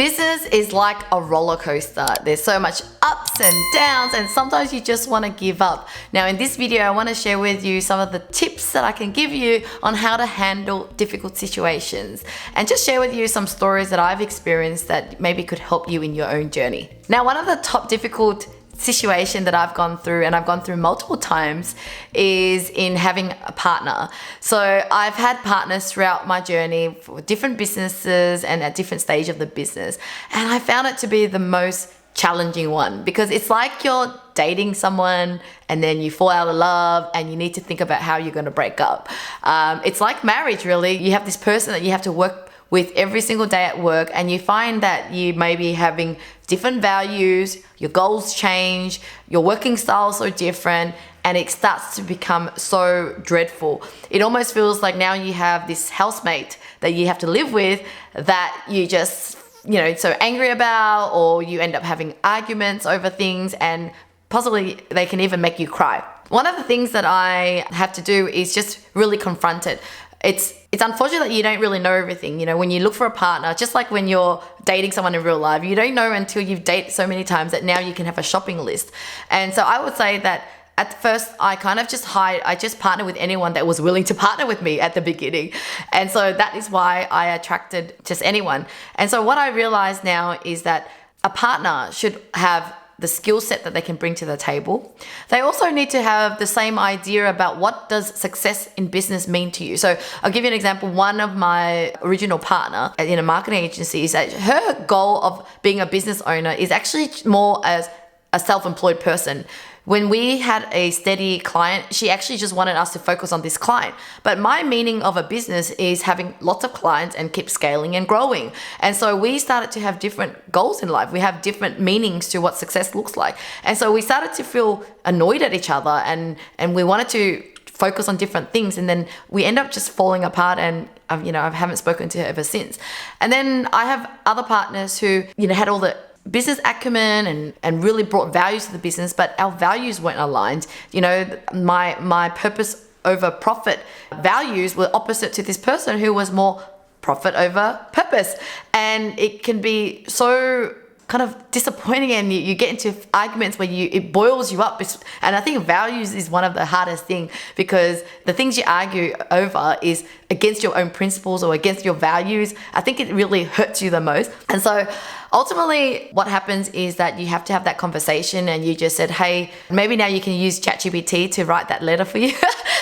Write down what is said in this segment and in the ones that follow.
Business is like a roller coaster. There's so much ups and downs, and sometimes you just want to give up. Now in this video, I want to share with you some of the tips that I can give you on how to handle difficult situations, and just share with you some stories that I've experienced that maybe could help you in your own journey. Now, one of the top difficult situation that I've gone through, and I've gone through multiple times, is in having a partner. So I've had partners throughout my journey for different businesses and at different stage of the business, and I found it to be the most challenging one, because it's like you're dating someone and then you fall out of love and you need to think about how you're going to break up. It's like marriage, really. You have this person that you have to work with every single day at work, and you find that you may be having different values, your goals change, your working styles are different, and it starts to become so dreadful. It almost feels like now you have this housemate that you have to live with that you just, so angry about, or you end up having arguments over things, and possibly they can even make you cry. One of the things that I have to do is just really confront it. It's unfortunate that you don't really know everything. When you look for a partner, just like when you're dating someone in real life, you don't know until you've dated so many times that now you can have a shopping list. And so I would say that at first I kind of I just partnered with anyone that was willing to partner with me at the beginning. And so that is why I attracted just anyone. And so what I realize now is that a partner should have the skill set that they can bring to the table. They also need to have the same idea about what does success in business mean to you. So I'll give you an example. One of my original partner in a marketing agency is that her goal of being a business owner is actually more as a self-employed person. When we had a steady client, she actually just wanted us to focus on this client. But my meaning of a business is having lots of clients and keep scaling and growing. And so we started to have different goals in life. We have different meanings to what success looks like. And so we started to feel annoyed at each other, and we wanted to focus on different things. And then we end up just falling apart, and I haven't spoken to her ever since. And then I have other partners who, had all the business acumen and really brought values to the business, but our values weren't aligned. My purpose over profit values were opposite to this person who was more profit over purpose. And it can be so kind of disappointing, and you get into arguments where it boils you up. And I think values is one of the hardest thing, because the things you argue over is against your own principles or against your values. I think it really hurts you the most. And so ultimately what happens is that you have to have that conversation, and you just said, hey, maybe now you can use ChatGPT to write that letter for you.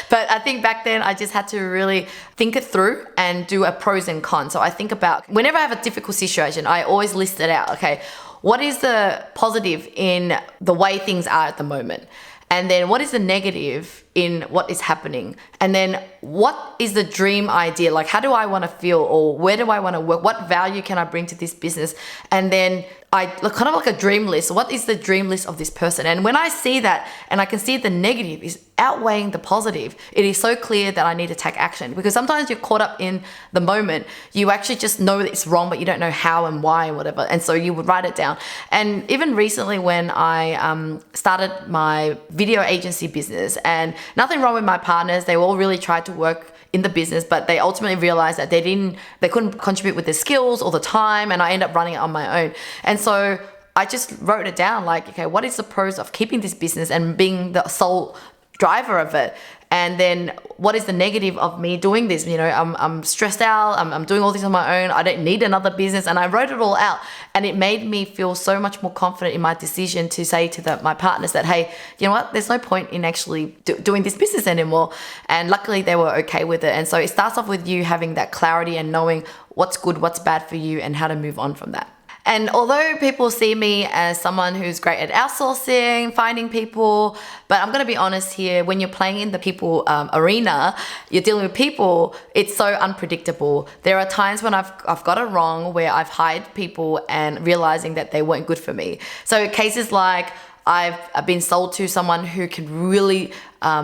But I think back then I just had to really think it through and do a pros and cons. So I think about, whenever I have a difficult situation, I always list it out. Okay, what is the positive in the way things are at the moment? And then what is the negative in what is happening? And then what is the dream idea? Like, how do I want to feel, or where do I want to work? What value can I bring to this business? And then I look kind of like a dream list. What is the dream list of this person? And when I see that, and I can see the negative is outweighing the positive, it is so clear that I need to take action. Because sometimes you're caught up in the moment. You actually just know that it's wrong, but you don't know how and why and whatever. And so you would write it down. And even recently when I started my video agency business, and nothing wrong with my partners, they all really tried to work in the business, but they ultimately realized that they couldn't contribute with their skills all the time, and I ended up running it on my own. And so I just wrote it down, like, okay, what is the pros of keeping this business and being the sole driver of it? And then what is the negative of me doing this? I'm stressed out, I'm doing all this on my own, I don't need another business. And I wrote it all out, and it made me feel so much more confident in my decision to say to my partners that, hey, you know what, there's no point in actually doing this business anymore. And luckily they were okay with it. And so it starts off with you having that clarity and knowing what's good, what's bad for you, and how to move on from that. And although people see me as someone who's great at outsourcing, finding people, but I'm going to be honest here, when you're playing in the people arena, you're dealing with people, it's so unpredictable. There are times when I've got it wrong, where I've hired people and realizing that they weren't good for me. So cases like, I've been sold to someone who can really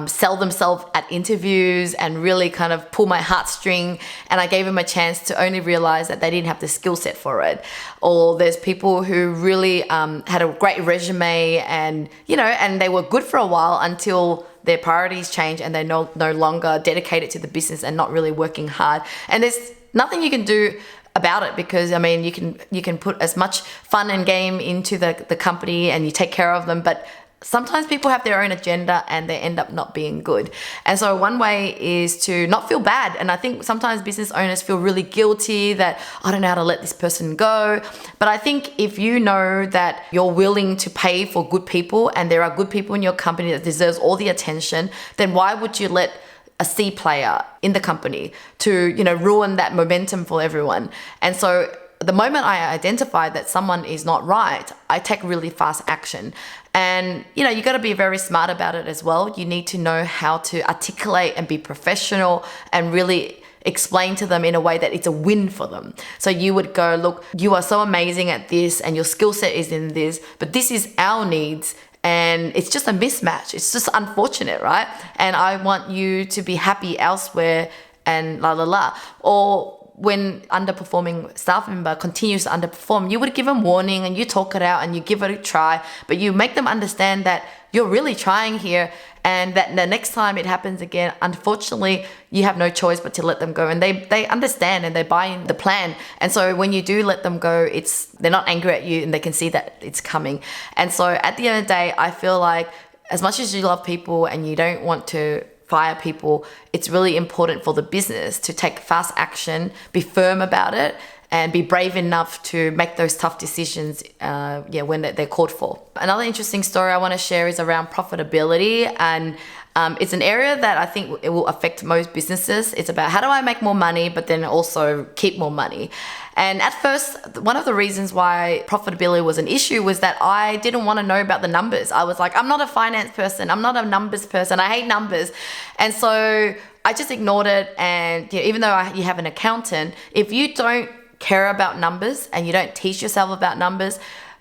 sell themselves at interviews and really kind of pull my heartstring, and I gave them a chance to only realize that they didn't have the skill set for it. Or there's people who really had a great resume, and and they were good for a while until their priorities change and they're no longer dedicated to the business and not really working hard. And there's nothing you can do about it, because I mean, you can put as much fun and game into the company and you take care of them, but sometimes people have their own agenda and they end up not being good. And so one way is to not feel bad. And I think sometimes business owners feel really guilty that I don't know how to let this person go. But I think if you know that you're willing to pay for good people and there are good people in your company that deserves all the attention, then why would you let a C player in the company to, ruin that momentum for everyone? And so the moment I identify that someone is not right, I take really fast action. And, you got to be very smart about it as well. You need to know how to articulate and be professional and really explain to them in a way that it's a win for them. So you would go, look, you are so amazing at this and your skill set is in this, but this is our needs. And it's just a mismatch. It's just unfortunate, right? And I want you to be happy elsewhere and la la la. Or when underperforming staff member continues to underperform, you would give them warning and you talk it out and you give it a try, but you make them understand that you're really trying here and that the next time it happens again, unfortunately, you have no choice but to let them go. And they understand and they buy in the plan. And so when you do let them go, they're not angry at you and they can see that it's coming. And so at the end of the day, I feel like as much as you love people and you don't want to fire people, it's really important for the business to take fast action, be firm about it, and be brave enough to make those tough decisions when they're called for. Another interesting story I want to share is around profitability, and it's an area that I think it will affect most businesses. It's about how do I make more money, but then also keep more money. And at first, one of the reasons why profitability was an issue was that I didn't want to know about the numbers. I was like, I'm not a finance person. I'm not a numbers person. I hate numbers. And so I just ignored it. And even though you have an accountant, if you don't care about numbers and you don't teach yourself about numbers,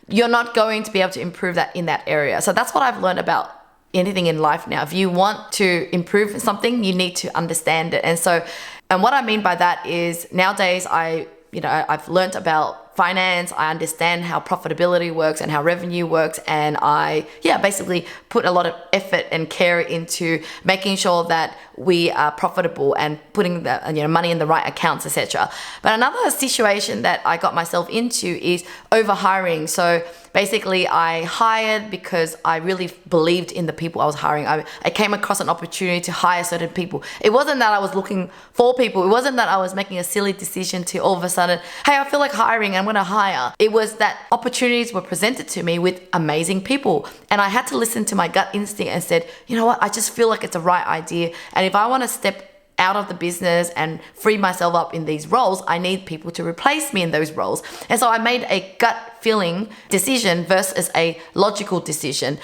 you're not going to be able to improve that in that area. So that's what I've learned about anything in life now. If you want to improve something, you need to understand it. And what I mean by that is nowadays I've learned about finance. I understand how profitability works and how revenue works, and I basically put a lot of effort and care into making sure that we are profitable and putting the money in the right accounts, etc. But another situation that I got myself into is overhiring. So basically I hired because I really believed in the people I was hiring. I came across an opportunity to hire certain people. It wasn't that I was looking for people. It wasn't that I was making a silly decision to all of a sudden, hey, I feel like hiring, I'm going to hire. It was that opportunities were presented to me with amazing people. And I had to listen to my gut instinct and said, you know what, I just feel like it's the right idea. And if I want to step out of the business and free myself up in these roles, I need people to replace me in those roles. And so I made a gut feeling decision versus a logical decision.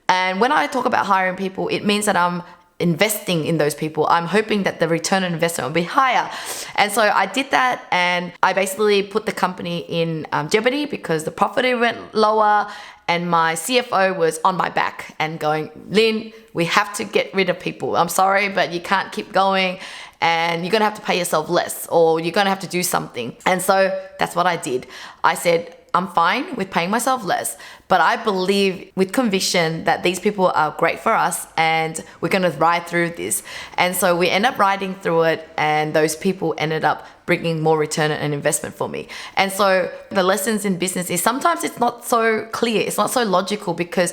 And when I talk about hiring people, it means that I'm investing in those people. I'm hoping that the return on investment will be higher. And so I did that, and I basically put the company in jeopardy because the profit went lower, and my CFO was on my back and going, Lynn, we have to get rid of people. I'm sorry, but you can't keep going, and you're going to have to pay yourself less, or you're going to have to do something. And so that's what I did. I said, I'm fine with paying myself less, but I believe with conviction that these people are great for us and we're going to ride through this. And so we end up riding through it, and those people ended up bringing more return and investment for me. And so the lessons in business is sometimes it's not so clear, it's not so logical, because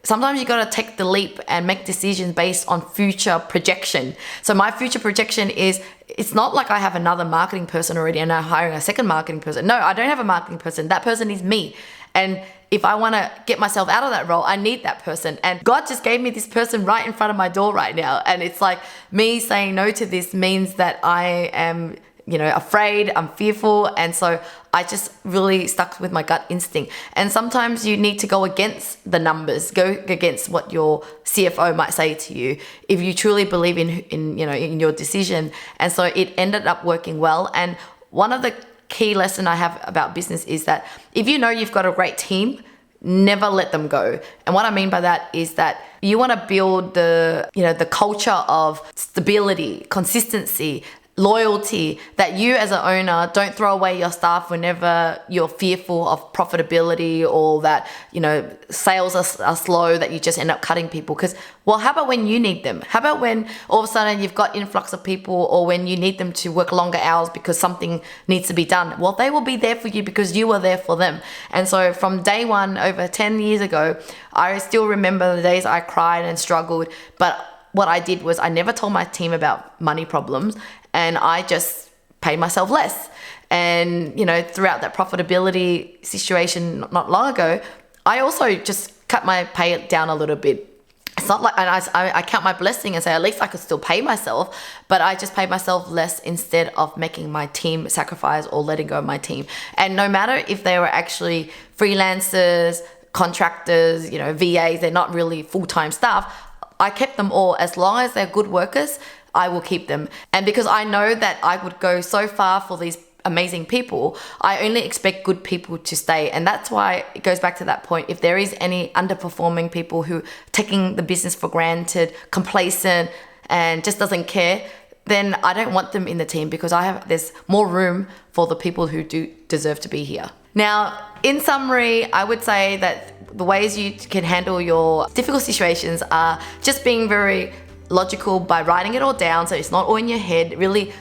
sometimes you got to take the leap and make decisions based on future projection. So my future projection is, it's not like I have another marketing person already and I'm hiring a second marketing person. No, I don't have a marketing person. That person is me. And if I want to get myself out of that role, I need that person. And God just gave me this person right in front of my door right now. And it's like me saying no to this means that I am afraid, I'm fearful. And so I just really stuck with my gut instinct. And sometimes you need to go against the numbers, go against what your CFO might say to you if you truly believe in your decision. And so it ended up working well. And one of the key lesson I have about business is that if you know you've got a great team, never let them go. And what I mean by that is that you want to build the culture of stability, consistency, loyalty, that you as an owner don't throw away your staff whenever you're fearful of profitability, or that, you know, sales are slow, that you just end up cutting people. Because, well, how about when you need them? How about when all of a sudden you've got influx of people, or when you need them to work longer hours because something needs to be done? Well, they will be there for you because you were there for them. And so from day one, over 10 years ago, I still remember the days I cried and struggled, but what I did was I never told my team about money problems, and I just paid myself less. And, you know, throughout that profitability situation not long ago, I also just cut my pay down a little bit. It's not like, and I count my blessing and say, at least I could still pay myself, but I just paid myself less instead of making my team sacrifice or letting go of my team. And no matter if they were actually freelancers, contractors, you know, VAs, they're not really full-time staff, I kept them all. As long as they're good workers, I will keep them. And because I know that I would go so far for these amazing people, I only expect good people to stay. And that's why it goes back to that point. If there is any underperforming people who taking the business for granted, complacent, and just doesn't care, then I don't want them in the team, because there's more room for the people who do deserve to be here. Now, in summary, I would say that the ways you can handle your difficult situations are just being very logical by writing it all down, so it's not all in your head. Really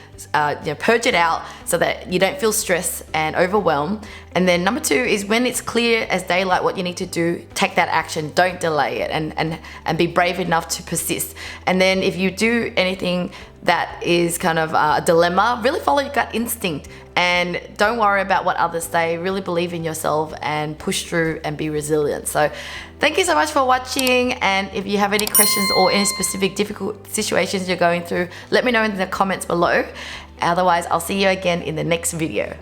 purge it out so that you don't feel stressed and overwhelmed. And then number 2 is, when it's clear as daylight what you need to do, take that action. Don't delay it, and be brave enough to persist. And then if you do anything that is kind of a dilemma, really follow your gut instinct and don't worry about what others say. Really believe in yourself and push through and be resilient. So thank you so much for watching, and if you have any questions or any specific difficult situations you're going through, let me know in the comments below. Otherwise, I'll see you again in the next video.